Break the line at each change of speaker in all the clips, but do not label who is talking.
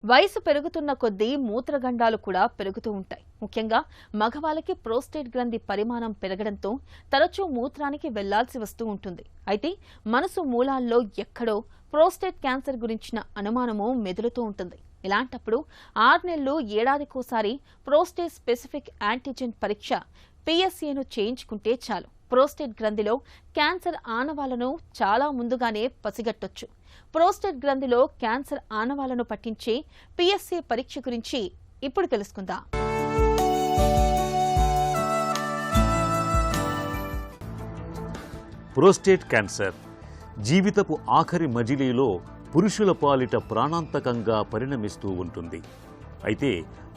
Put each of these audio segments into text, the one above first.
వయసు పెరుగుతున్న కొద్దీ మూత్రగండాలు కూడా పెరుగుతూ ఉంటాయి. ముఖ్యంగా మగవాళ్ళకి ప్రోస్టేట్ గ్రంథి పరిమాణం పెరగడంతో తరచూ మూత్రానికి వెళ్లాల్సి వస్తూ ఉంటుంది. అయితే మనసు మూలాల్లో ఎక్కడో ప్రోస్టేట్ క్యాన్సర్ గురించిన అనుమానము మెదులుతూ ఉంటుంది. ఇలాంటప్పుడు 6 నెలలు ఏడాదికోసారి ప్రోస్టేట్ స్పెసిఫిక్ యాంటీజెన్ పరీక్ష PSAను చేయించుకుంటే చాలు. ప్రోస్టేట్ గ్రంథిలో క్యాన్సర్ ఆనవాళ్లను చాలా ముందుగానే పసిగట్టొచ్చు. ప్రోస్టేట్ గ్రంథిలో క్యాన్సర్ ఆనవాళ్లను పట్టించే PSA పరీక్ష గురించి ఇప్పుడు తెలుసుకుందాం.
ప్రోస్టేట్ క్యాన్సర్ జీవితపు ఆఖరి మజిలీలో పురుషుల పాలిట ప్రాణాంతకంగా పరిణమిస్తూ ఉంటుంది. అయితే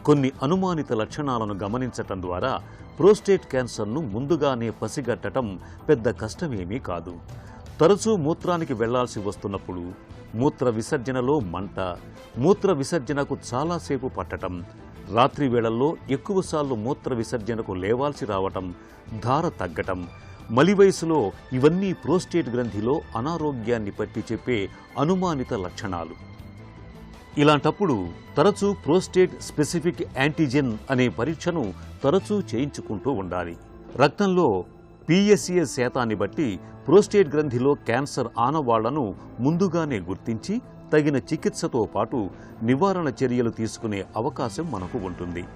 కొన్ని అనుమానిత లక్షణాలను గమనించటం ద్వారా ప్రోస్టేట్ క్యాన్సర్ను ముందుగానే పసిగట్టడం పెద్ద కష్టమేమీ కాదు. తరచూ మూత్రానికి వెళ్లాల్సి వస్తున్నప్పుడు, మూత్ర విసర్జనలో మంట, మూత్ర విసర్జనకు చాలాసేపు పట్టడం, రాత్రి వేళల్లో ఎక్కువసార్లు మూత్ర విసర్జనకు లేవాల్సి రావటం, ధార తగ్గటం, మలి వయసులో ఇవన్నీ ప్రోస్టేట్ గ్రంథిలో అనారోగ్యాన్ని పట్టి చెప్పే అనుమానిత లక్షణాలు. ఇలాంటప్పుడు తరచూ ప్రోస్టేట్ స్పెసిఫిక్ యాంటీజెన్ అనే పరీక్షను తరచూ చేయించుకుంటూ ఉండాలి. రక్తంలో PSA శాతాన్ని బట్టి ప్రోస్టేట్ గ్రంథిలో క్యాన్సర్ ఆనవాళ్లను ముందుగానే గుర్తించి తగిన చికిత్సతో పాటు నివారణ చర్యలు తీసుకునే అవకాశం మనకు ఉంటుంది.